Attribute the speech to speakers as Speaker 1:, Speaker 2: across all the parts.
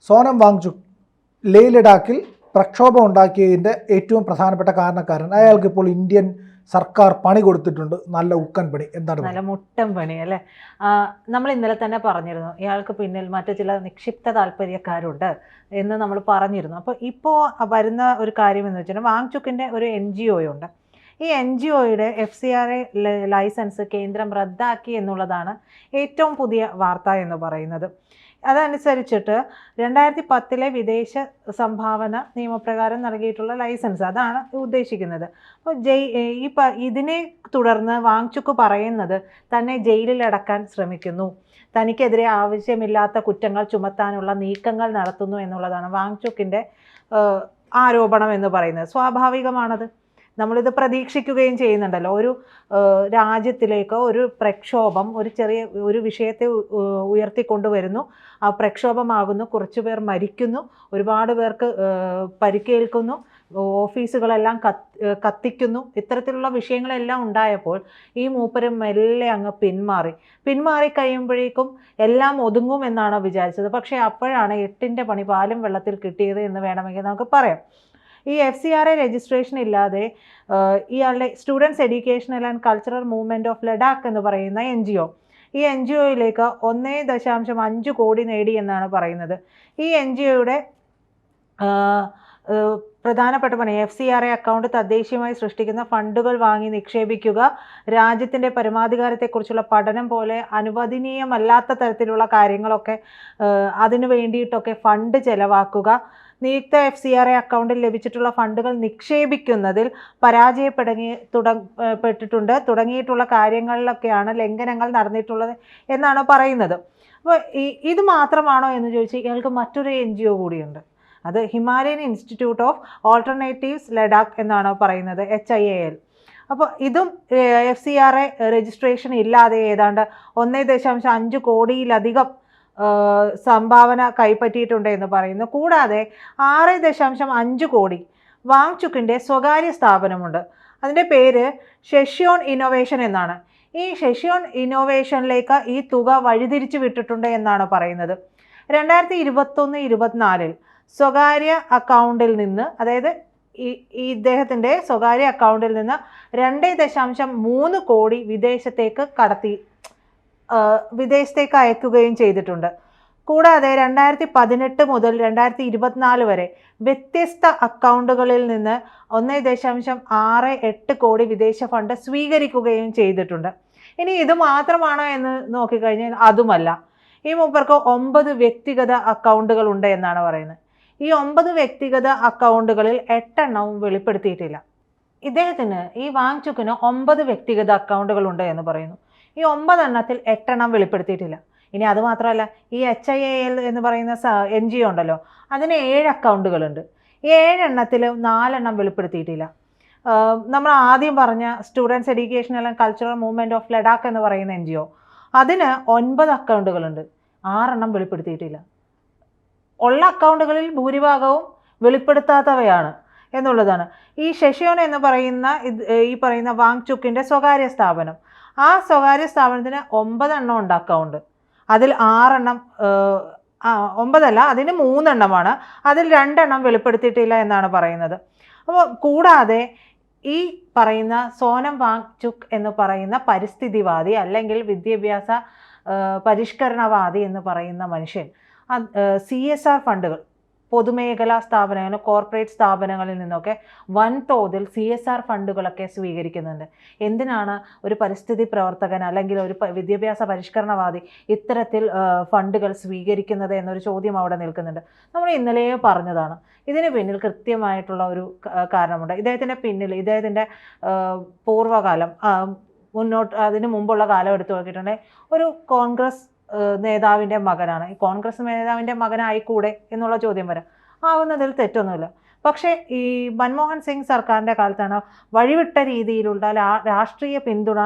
Speaker 1: സോനം വാങ്ചുക് ലേ ലഡാക്കിൽ പ്രക്ഷോഭം ഉണ്ടാക്കിയതിൻ്റെ ഏറ്റവും പ്രധാനപ്പെട്ട കാരണക്കാരൻ. അയാൾക്ക് ഇപ്പോൾ ഇന്ത്യൻ സർക്കാർ പണി കൊടുത്തിട്ടുണ്ട്, നല്ല ഉക്കൻ പണി. എന്താണ്?
Speaker 2: നല്ല മുട്ടൻ പണി അല്ലേ. നമ്മൾ ഇന്നലെ തന്നെ പറഞ്ഞിരുന്നു ഇയാൾക്ക് പിന്നിൽ മറ്റു ചില നിക്ഷിപ്ത താല്പര്യക്കാരുണ്ട് എന്ന് നമ്മൾ പറഞ്ഞിരുന്നു. അപ്പോൾ ഇപ്പോൾ വരുന്ന ഒരു കാര്യം എന്ന് വെച്ചാൽ വാങ്ചുക്കിൻ്റെ ഒരു NGO ഉണ്ട്. ഈ NGOയുടെ FCRA ലൈസൻസ് കേന്ദ്രം റദ്ദാക്കി എന്നുള്ളതാണ് ഏറ്റവും പുതിയ വാർത്ത എന്ന് പറയുന്നത്. അതനുസരിച്ചിട്ട് 2010 വിദേശ സംഭാവന നിയമപ്രകാരം നൽകിയിട്ടുള്ള ലൈസൻസ് അതാണ് ഉദ്ദേശിക്കുന്നത്. അപ്പോൾ ഇതിനെ തുടർന്ന് വാങ്ചുക്ക് പറയുന്നത് തന്നെ ജയിലിലടക്കാൻ ശ്രമിക്കുന്നു, തനിക്കെതിരെ ആവശ്യമില്ലാത്ത കുറ്റങ്ങൾ ചുമത്താനുള്ള നീക്കങ്ങൾ നടത്തുന്നു എന്നുള്ളതാണ് വാങ്ചുക്കിൻ്റെ ആരോപണം എന്ന് പറയുന്നത്. സ്വാഭാവികമാണത്, നമ്മളിത് പ്രതീക്ഷിക്കുകയും ചെയ്യുന്നുണ്ടല്ലോ. ഒരു രാജ്യത്തിലേക്ക് ഒരു പ്രക്ഷോഭം ഒരു വിഷയത്തെ ഉയർത്തിക്കൊണ്ടുവരുന്നു, ആ പ്രക്ഷോഭമാകുന്നു, കുറച്ചു പേർ മരിക്കുന്നു, ഒരുപാട് പേർക്ക് പരിക്കേൽക്കുന്നു, ഓഫീസുകളെല്ലാം കത്തിക്കുന്നു. ഇത്തരത്തിലുള്ള വിഷയങ്ങളെല്ലാം ഉണ്ടായപ്പോൾ ഈ മൂപ്പര് മെല്ലെ അങ്ങ് പിന്മാറി കഴിയുമ്പോഴേക്കും എല്ലാം ഒതുങ്ങും എന്നാണ് വിചാരിച്ചത്. പക്ഷേ അപ്പോഴാണ് 8ൻ്റെ പണി പാലും വെള്ളത്തിൽ കിട്ടിയത് എന്ന് വേണമെങ്കിൽ നമുക്ക് പറയാം. ഈ FCRA രജിസ്ട്രേഷൻ ഇല്ലാതെ ഇയാളുടെ students educational and cultural movement of Ladakh എന്ന് പറയുന്ന NGO, ഈ NGOയിലേക്ക് 1.5 കോടി നേടി എന്നാണ് പറയുന്നത്. ഈ NGOയുടെ പ്രധാനപ്പെട്ട പണി FCRA അക്കൗണ്ട് തദ്ദേശീയമായി സൃഷ്ടിക്കുന്ന ഫണ്ടുകൾ വാങ്ങി നിക്ഷേപിക്കുക, രാജ്യത്തിൻ്റെ പരമാധികാരത്തെക്കുറിച്ചുള്ള പഠനം പോലെ അനുവദനീയമല്ലാത്ത തരത്തിലുള്ള കാര്യങ്ങളൊക്കെ അതിനു വേണ്ടിയിട്ടൊക്കെ ഫണ്ട് ചെലവാക്കുക, നിയുക്ത FCRA അക്കൗണ്ടിൽ ലഭിച്ചിട്ടുള്ള ഫണ്ടുകൾ നിക്ഷേപിക്കുന്നതിൽ തുടങ്ങിയിട്ടുള്ള കാര്യങ്ങളിലൊക്കെയാണ് ലംഘനങ്ങൾ നടന്നിട്ടുള്ളത് എന്നാണ് പറയുന്നത്. അപ്പോൾ ഇത് മാത്രമാണോ എന്ന് ചോദിച്ചാൽ ഇയാൾക്ക് മറ്റൊരു NGO കൂടിയുണ്ട്. അത് Himalayan institute of alternatives Ladakh എന്നാണ് പറയുന്നത്, HIAL. അപ്പോൾ ഇതും FCRA രജിസ്ട്രേഷൻ ഇല്ലാതെ ഏതാണ്ട് 1.5 കോടിയിലധികം സംഭാവന കൈപ്പറ്റിയിട്ടുണ്ട് എന്ന് പറയുന്നു. കൂടാതെ 6.5 കോടി വാങ്ചുക്കിൻ്റെ സ്വകാര്യ സ്ഥാപനമുണ്ട്. അതിൻ്റെ പേര് ഷെഷ്യോൺ ഇന്നോവേഷൻ എന്നാണ്. ഈ ഷെഷ്യോൺ ഇന്നോവേഷനിലേക്ക് ഈ തുക വഴിതിരിച്ചു വിട്ടിട്ടുണ്ട് എന്നാണ് പറയുന്നത്. 2021-24 സ്വകാര്യ അക്കൗണ്ടിൽ നിന്ന്, അതായത് ഇദ്ദേഹത്തിൻ്റെ സ്വകാര്യ അക്കൗണ്ടിൽ നിന്ന് 2.3 കോടി വിദേശത്തേക്ക് അയക്കുകയും ചെയ്തിട്ടുണ്ട്. കൂടാതെ 2018 മുതൽ 2024 വരെ വ്യത്യസ്ത അക്കൗണ്ടുകളിൽ നിന്ന് 1.68 കോടി വിദേശ ഫണ്ട് സ്വീകരിക്കുകയും ചെയ്തിട്ടുണ്ട്. ഇനി ഇത് മാത്രമാണോ എന്ന് നോക്കിക്കഴിഞ്ഞാൽ അതുമല്ല. ഈ മൂപ്പർക്ക് 9 വ്യക്തിഗത അക്കൗണ്ടുകൾ ഉണ്ട് എന്നാണ് പറയുന്നത്. ഈ 9 വ്യക്തിഗത അക്കൗണ്ടുകളിൽ 8 എണ്ണവും വെളിപ്പെടുത്തിയിട്ടില്ല. ഇദ്ദേഹത്തിന്, ഈ വാങ്ചുക്കിന് 9 വ്യക്തിഗത അക്കൗണ്ടുകൾ ഉണ്ട് എന്ന് പറയുന്നു. ഈ 9 എണ്ണത്തിൽ 8 എണ്ണം വെളിപ്പെടുത്തിയിട്ടില്ല. ഇനി അതുമാത്രമല്ല, ഈ HIAL എന്ന് പറയുന്ന NGO ഉണ്ടല്ലോ, അതിന് 7 അക്കൗണ്ടുകളുണ്ട്. ഈ 7 എണ്ണത്തിൽ 4 എണ്ണം വെളിപ്പെടുത്തിയിട്ടില്ല. നമ്മൾ ആദ്യം പറഞ്ഞ students educational and cultural movement of Ladakh എന്ന് പറയുന്ന NGO, അതിന് 9 അക്കൗണ്ടുകളുണ്ട്, 6 എണ്ണം വെളിപ്പെടുത്തിയിട്ടില്ല. ഉള്ള അക്കൗണ്ടുകളിൽ ഭൂരിഭാഗവും വെളിപ്പെടുത്താത്തവയാണ് എന്നുള്ളതാണ്. ഈ ഷെഷ്യോൺ എന്ന് പറയുന്ന വാങ്ചുക്കിൻ്റെ സ്വകാര്യ സ്ഥാപനം, ആ സ്വകാര്യ സ്ഥാപനത്തിന് 9 എണ്ണം ഉണ്ട് അക്കൗണ്ട്. അതിൽ 6 എണ്ണം 9 അല്ല, അതിന് 3 എണ്ണമാണ്. അതിൽ 2 എണ്ണം വെളിപ്പെടുത്തിയിട്ടില്ല എന്നാണ് പറയുന്നത്. അപ്പോൾ കൂടാതെ ഈ പറയുന്ന സോനം വാങ്ചുക് എന്ന് പറയുന്ന പരിസ്ഥിതിവാദി അല്ലെങ്കിൽ വിദ്യാഭ്യാസ പരിഷ്കരണവാദി എന്ന് പറയുന്ന മനുഷ്യൻ CSR ഫണ്ടുകൾ, പൊതുമേഖലാ സ്ഥാപനങ്ങൾ, കോർപ്പറേറ്റ് സ്ഥാപനങ്ങളിൽ നിന്നൊക്കെ വൻതോതിൽ CSR ഫണ്ടുകളൊക്കെ സ്വീകരിക്കുന്നുണ്ട്. എന്തിനാണ് ഒരു പരിസ്ഥിതി പ്രവർത്തകൻ അല്ലെങ്കിൽ ഒരു വിദ്യാഭ്യാസ പരിഷ്കരണവാദി ഇത്തരത്തിൽ ഫണ്ടുകൾ സ്വീകരിക്കുന്നത് എന്നൊരു ചോദ്യം അവിടെ നിൽക്കുന്നുണ്ട്. നമ്മൾ ഇന്നലെ പറഞ്ഞതാണ്, ഇതിന് പിന്നിൽ കൃത്യമായിട്ടുള്ള ഒരു കാരണമുണ്ട്. ഇദ്ദേഹത്തിൻ്റെ പൂർവ്വകാലം, അതിന് മുമ്പുള്ള കാലം എടുത്തു നോക്കിയിട്ടുണ്ടെങ്കിൽ ഒരു കോൺഗ്രസ് നേതാവിൻ്റെ മകനാണ്. ഈ കോൺഗ്രസ് നേതാവിൻ്റെ മകനായിക്കൂടെ എന്നുള്ള ചോദ്യം വരാം. ആവുന്നതിൽ തെറ്റൊന്നുമില്ല. പക്ഷേ ഈ മൻമോഹൻ സിംഗ് സർക്കാരിൻ്റെ കാലത്താണ് വഴിവിട്ട രീതിയിലുള്ള രാഷ്ട്രീയ പിന്തുണ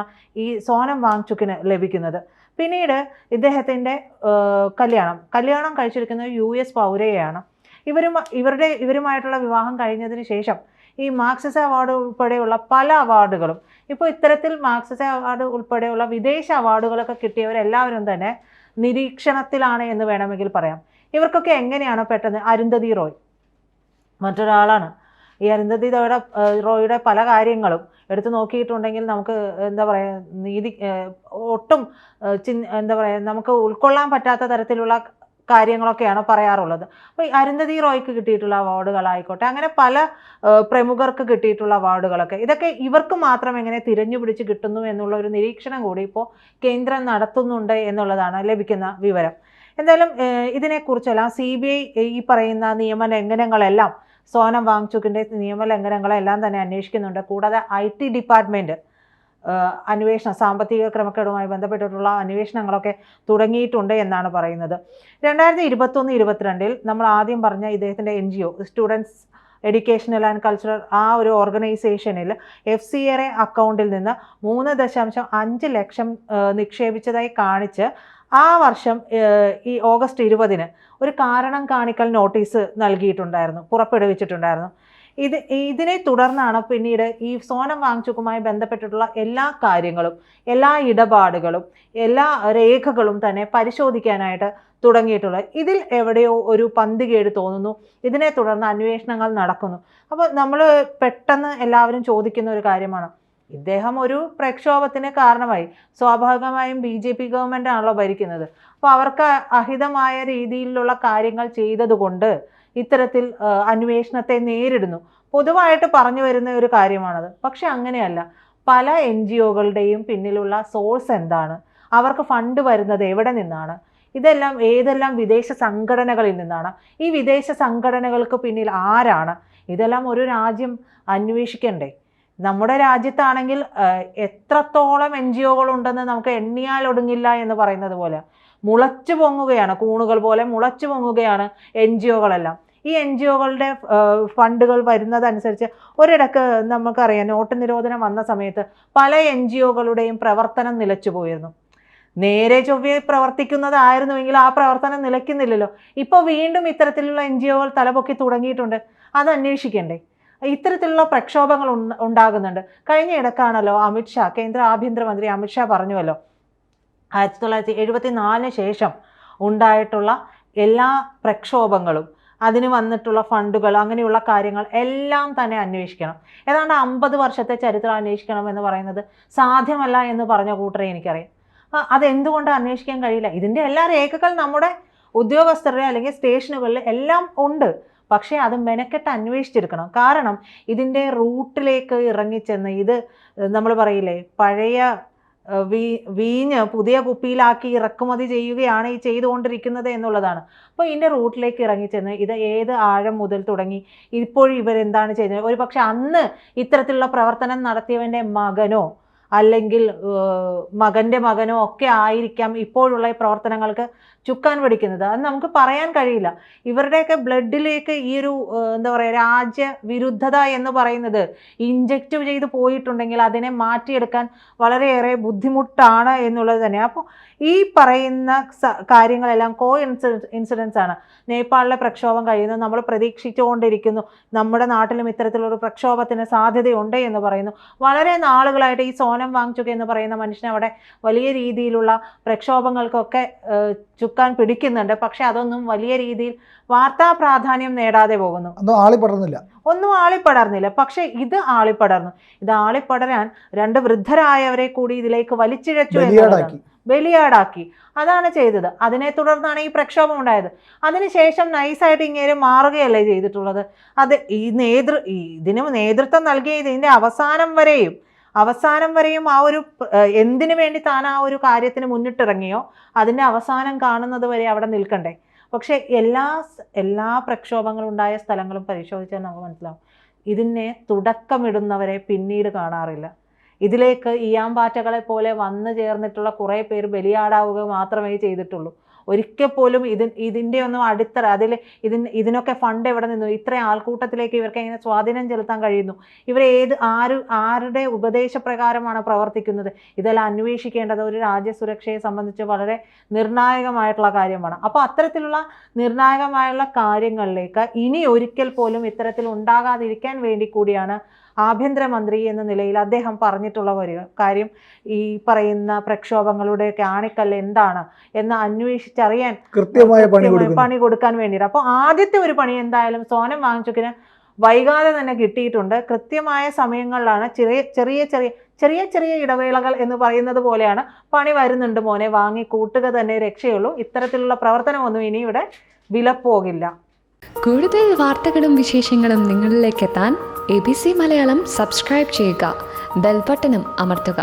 Speaker 2: ഈ സോനം വാങ്ചുക്കിന് ലഭിക്കുന്നത്. പിന്നീട് ഇദ്ദേഹത്തിൻ്റെ കല്യാണം കഴിച്ചിരിക്കുന്നത് US പൗരയെയാണ്. ഇവരുമായിട്ടുള്ള വിവാഹം കഴിഞ്ഞതിന് ശേഷം ഈ മാർക്സിസ അവാർഡ് ഉൾപ്പെടെയുള്ള പല അവാർഡുകളും, ഇപ്പോൾ ഇത്തരത്തിൽ മാർക്സിസ അവാർഡ് ഉൾപ്പെടെയുള്ള വിദേശ അവാർഡുകളൊക്കെ കിട്ടിയവരെല്ലാവരും തന്നെ നിരീക്ഷണത്തിലാണ് എന്ന് വേണമെങ്കിൽ പറയാം. ഇവർക്കൊക്കെ എങ്ങനെയാണ് പെട്ടെന്ന് അരുന്ധതി റോയ് മറ്റൊരാളാണ്. ഈ അരുന്ധതി റോയുടെ പല കാര്യങ്ങളും എടുത്തു നോക്കിയിട്ടുണ്ടെങ്കിൽ നമുക്ക് എന്താ പറയുക നീതി ഒട്ടും എന്താ പറയുക നമുക്ക് ഉൾക്കൊള്ളാൻ പറ്റാത്ത തരത്തിലുള്ള കാര്യങ്ങളൊക്കെയാണ് പറയാറുള്ളത്. അപ്പോൾ ഈ അരുന്ധതി റോയ്ക്ക് കിട്ടിയിട്ടുള്ള അവാർഡുകളായിക്കോട്ടെ, അങ്ങനെ പല പ്രമുഖർക്ക് കിട്ടിയിട്ടുള്ള അവാർഡുകളൊക്കെ ഇതൊക്കെ ഇവർക്ക് മാത്രം എങ്ങനെ തിരഞ്ഞു പിടിച്ച് കിട്ടുന്നു എന്നുള്ള ഒരു നിരീക്ഷണം കൂടി ഇപ്പോൾ കേന്ദ്രം നടത്തുന്നുണ്ട് എന്നുള്ളതാണ് ലഭിക്കുന്ന വിവരം. എന്തായാലും ഇതിനെക്കുറിച്ചെല്ലാം CBI ഈ പറയുന്ന നിയമലംഘനങ്ങളെല്ലാം സോനം വാങ്ചുക്കിൻ്റെ നിയമലംഘനങ്ങളെല്ലാം തന്നെ അന്വേഷിക്കുന്നുണ്ട്. കൂടാതെ IT ഡിപ്പാർട്ട്മെൻറ്റ് അന്വേഷണം സാമ്പത്തിക ക്രമക്കേടുമായി ബന്ധപ്പെട്ടിട്ടുള്ള അന്വേഷണങ്ങളൊക്കെ തുടങ്ങിയിട്ടുണ്ട് എന്നാണ് പറയുന്നത്. 2021-22 നമ്മൾ ആദ്യം പറഞ്ഞ ഇദ്ദേഹത്തിൻ്റെ NGO students educational and cultural ആ ഒരു ഓർഗനൈസേഷനിൽ FCRA അക്കൗണ്ടിൽ നിന്ന് 3.5 ലക്ഷം നിക്ഷേപിച്ചതായി കാണിച്ച് ആ വർഷം ഈ ഓഗസ്റ്റ് 20 ഒരു കാരണം കാണിക്കൽ നോട്ടീസ് നൽകിയിട്ടുണ്ടായിരുന്നു, പുറപ്പെടുവിച്ചിട്ടുണ്ടായിരുന്നു. ഇതിനെ തുടർന്നാണ് പിന്നീട് ഈ സോനം വാങ്ചുക്കുമായി ബന്ധപ്പെട്ടിട്ടുള്ള എല്ലാ കാര്യങ്ങളും, എല്ലാ ഇടപാടുകളും, എല്ലാ രേഖകളും തന്നെ പരിശോധിക്കാനായിട്ട് തുടങ്ങിയിട്ടുള്ളത്. ഇതിൽ എവിടെയോ ഒരു പന്തികേട് തോന്നുന്നു. ഇതിനെ തുടർന്ന് അന്വേഷണങ്ങൾ നടക്കുന്നു. അപ്പോൾ നമ്മൾ പെട്ടെന്ന് എല്ലാവരും ചോദിക്കുന്ന ഒരു കാര്യമാണ്, ഇദ്ദേഹം ഒരു പ്രക്ഷോഭത്തിന് കാരണമായി. സ്വാഭാവികമായും BJP ഗവൺമെൻറ് ആണല്ലോ ഭരിക്കുന്നത്. അപ്പോൾ അവർക്ക് അഹിതമായ രീതിയിലുള്ള കാര്യങ്ങൾ ചെയ്തതുകൊണ്ട് ഇത്തരത്തിൽ അന്വേഷണത്തെ നേരിടുന്നു. പൊതുവായിട്ട് പറഞ്ഞു വരുന്ന ഒരു കാര്യമാണത്. പക്ഷെ അങ്ങനെയല്ല. പല NGOകളുടെയും പിന്നിലുള്ള സോഴ്സ് എന്താണ്, അവർക്ക് ഫണ്ട് വരുന്നത് എവിടെ നിന്നാണ്, ഇതെല്ലാം ഏതെല്ലാം വിദേശ സംഘടനകളിൽ നിന്നാണ്, ഈ വിദേശ സംഘടനകൾക്ക് പിന്നിൽ ആരാണ്, ഇതെല്ലാം ഒരു രാജ്യം അന്വേഷിക്കണ്ടേ? നമ്മുടെ രാജ്യത്താണെങ്കിൽ എത്രത്തോളം NGOകളുണ്ടെന്ന് നമുക്ക് എണ്ണിയാൽ ഒടുങ്ങില്ല എന്ന് പറയുന്നത് പോലെ മുളച്ചു പൊങ്ങുകയാണ്, കൂണുകൾ പോലെ മുളച്ചു പൊങ്ങുകയാണ് NGOകളെല്ലാം. ഈ NGOകളുടെ ഫണ്ടുകൾ വരുന്നതനുസരിച്ച് ഒരിടക്ക് നമുക്കറിയാം, നോട്ട് നിരോധനം വന്ന സമയത്ത് പല NGOകളുടെയും പ്രവർത്തനം നിലച്ചു പോയിരുന്നു. നേരെ ചൊവ്വേ പ്രവർത്തിക്കുന്നതായിരുന്നുവെങ്കിൽ ആ പ്രവർത്തനം നിലയ്ക്കുന്നില്ലല്ലോ. ഇപ്പോൾ വീണ്ടും ഇത്തരത്തിലുള്ള NGOകൾ തലപൊക്കി തുടങ്ങിയിട്ടുണ്ട്. അത് അന്വേഷിക്കണ്ടേ? ഇത്തരത്തിലുള്ള പ്രക്ഷോഭങ്ങൾ ഉണ്ടാകുന്നുണ്ട്. കഴിഞ്ഞ ഇടക്കാണല്ലോ അമിത്ഷാ, കേന്ദ്ര ആഭ്യന്തരമന്ത്രി അമിത്ഷാ പറഞ്ഞുവല്ലോ, 1974 ശേഷം ഉണ്ടായിട്ടുള്ള എല്ലാ പ്രക്ഷോഭങ്ങളും അതിന് വന്നിട്ടുള്ള ഫണ്ടുകൾ അങ്ങനെയുള്ള കാര്യങ്ങൾ എല്ലാം തന്നെ അന്വേഷിക്കണം. ഏതാണ്ട് 50 വർഷത്തെ ചരിത്രം അന്വേഷിക്കണം എന്ന് പറയുന്നത് സാധ്യമല്ല എന്ന് പറഞ്ഞ കൂട്ടരെ എനിക്കറിയാം. അതെന്തുകൊണ്ട് അന്വേഷിക്കാൻ കഴിയില്ല? ഇതിൻ്റെ എല്ലാ രേഖകൾ നമ്മുടെ ഉദ്യോഗസ്ഥരുടെ അല്ലെങ്കിൽ സ്റ്റേഷനുകളിൽ എല്ലാം ഉണ്ട്. പക്ഷേ അത് മെനക്കെട്ട് അന്വേഷിച്ചെടുക്കണം. കാരണം ഇതിൻ്റെ റൂട്ടിലേക്ക് ഇറങ്ങിച്ചെന്ന് ഇത് നമ്മൾ പറയില്ലേ, പഴയ വീഞ്ഞ് പുതിയ കുപ്പിയിലാക്കി ഇറക്കുമതി ചെയ്യുകയാണ് ഈ ചെയ്തുകൊണ്ടിരിക്കുന്നത് എന്നുള്ളതാണ്. അപ്പോൾ ഇതിൻ്റെ റൂട്ടിലേക്ക് ഇറങ്ങിച്ചെന്ന് ഇത് ഏത് ആഴം മുതൽ തുടങ്ങി ഇപ്പോഴും ഇവരെന്താണ് ചെയ്യുന്നത്, ഒരു പക്ഷെ അന്ന് ഇത്തരത്തിലുള്ള പ്രവർത്തനം നടത്തിയവൻ്റെ മകനോ അല്ലെങ്കിൽ മകൻ്റെ മകനോ ഒക്കെ ആയിരിക്കാം ഇപ്പോഴുള്ള ഈ പ്രവർത്തനങ്ങൾക്ക് ചുക്കാൻ പിടിക്കുന്നത്. അത് നമുക്ക് പറയാൻ കഴിയില്ല. ഇവരുടെയൊക്കെ ബ്ലഡിലേക്ക് ഈ ഒരു എന്താ പറയുക രാജ്യവിരുദ്ധത എന്ന് പറയുന്നത് ഇൻജക്റ്റ് ചെയ്ത് പോയിട്ടുണ്ടെങ്കിൽ അതിനെ മാറ്റിയെടുക്കാൻ വളരെയേറെ ബുദ്ധിമുട്ടാണ് എന്നുള്ളത് തന്നെ. അപ്പോൾ ഈ പറയുന്ന കാര്യങ്ങളെല്ലാം ഇൻസിഡൻസ് ആണ്. നേപ്പാളിലെ പ്രക്ഷോഭം കഴിയുന്നു, നമ്മൾ പ്രതീക്ഷിച്ചുകൊണ്ടിരിക്കുന്നു, നമ്മുടെ നാട്ടിലും ഇത്തരത്തിലൊരു പ്രക്ഷോഭത്തിന് സാധ്യതയുണ്ട് എന്ന് പറയുന്നു. വളരെ നാളുകളായിട്ട് ഈ സോനം വാങ്ചുക് എന്ന് പറയുന്ന മനുഷ്യൻ അവിടെ വലിയ രീതിയിലുള്ള പ്രക്ഷോഭങ്ങൾക്കൊക്കെ ചുക്കാൻ പിടിക്കുന്നുണ്ട്. പക്ഷെ അതൊന്നും വലിയ രീതിയിൽ വാർത്താ പ്രാധാന്യം നേടാതെ പോകുന്നു. ഒന്നും ആളിപ്പടർന്നില്ല. പക്ഷെ ഇത് ആളിപ്പടർന്നു. ഇത് ആളിപ്പടരാൻ 2 വൃദ്ധരായവരെ കൂടി ഇതിലേക്ക് വലിച്ചിഴച്ചു എന്നുള്ളതാണ്, ബലിയാടാക്കി. അതാണ് ചെയ്തത്. അതിനെ തുടർന്നാണ് ഈ പ്രക്ഷോഭം ഉണ്ടായത്. അതിനുശേഷം നൈസായിട്ട് ഇങ്ങനെ മാറുകയല്ലേ ചെയ്തിട്ടുള്ളത്. അത് ഇതിന് നേതൃത്വം നൽകിയ ഇതിൻ്റെ അവസാനം വരെയും ആ ഒരു എന്തിനു വേണ്ടി താൻ ആ ഒരു കാര്യത്തിന് മുന്നിട്ടിറങ്ങിയോ അതിൻ്റെ അവസാനം കാണുന്നത് വരെ അവിടെ നിൽക്കണ്ടേ? പക്ഷേ എല്ലാ പ്രക്ഷോഭങ്ങളും ഉണ്ടായ സ്ഥലങ്ങളും പരിശോധിച്ചാൽ നമുക്ക് മനസ്സിലാവും, ഇതിനെ തുടക്കമിടുന്നവരെ പിന്നീട് കാണാറില്ല. ഇതിലേക്ക് ഈയാമ്പാറ്റകളെ പോലെ വന്നു ചേർന്നിട്ടുള്ള കുറേ പേര് ബലിയാടാവുക മാത്രമേ ചെയ്തിട്ടുള്ളൂ. ഒരിക്കൽ പോലും ഇതിൻ്റെ ഒന്നും അടിത്തറ ഇതിനൊക്കെ ഫണ്ട് എവിടെ നിന്നു, ഇത്രയും ആൾക്കൂട്ടത്തിലേക്ക് ഇവർക്ക് എങ്ങനെ സ്വാധീനം ചെലുത്താൻ കഴിയുന്നു, ഇവർ ആരുടെ ഉപദേശപ്രകാരമാണ് പ്രവർത്തിക്കുന്നത്, ഇതെല്ലാം അന്വേഷിക്കേണ്ടത് ഒരു രാജ്യസുരക്ഷയെ സംബന്ധിച്ച് വളരെ നിർണായകമായിട്ടുള്ള കാര്യമാണ്. അപ്പോൾ അത്തരത്തിലുള്ള നിർണായകമായുള്ള കാര്യങ്ങളിലേക്ക് ഇനി ഒരിക്കൽ പോലും ഇത്തരത്തിൽ ഉണ്ടാകാതിരിക്കാൻ വേണ്ടി കൂടിയാണ് ആഭ്യന്തരമന്ത്രി എന്ന നിലയിൽ അദ്ദേഹം പറഞ്ഞിട്ടുള്ള ഒരു കാര്യം, ഈ പറയുന്ന പ്രക്ഷോഭങ്ങളുടെയൊക്കെ ആണിക്കല്ല് എന്താണ് എന്ന് അന്വേഷിച്ചറിയാൻ
Speaker 1: കൃത്യമായ
Speaker 2: പണി കൊടുക്കാൻ വേണ്ടിയിട്ട്. അപ്പോൾ ആദ്യത്തെ ഒരു പണി എന്തായാലും സോനം വാങ്ചുക്കിന് വൈകാതെ തന്നെ കിട്ടിയിട്ടുണ്ട്. കൃത്യമായ സമയങ്ങളിലാണ്, ചെറിയ ഇടവേളകൾ എന്ന് പറയുന്നത് പോലെയാണ് പണി വരുന്നുണ്ട് മോനെ, വാങ്ങി കൂട്ടുക തന്നെ രക്ഷയുള്ളൂ. ഇത്തരത്തിലുള്ള പ്രവർത്തനമൊന്നും ഇനി ഇവിടെ വിലപ്പോകില്ല.
Speaker 3: കൂടുതൽ വാർത്തകളും വിശേഷങ്ങളും നിങ്ങളിലേക്ക് എത്താൻ ABC മലയാളം സബ്സ്ക്രൈബ് ചെയ്യുക, ബെൽ ബട്ടണും അമർത്തുക.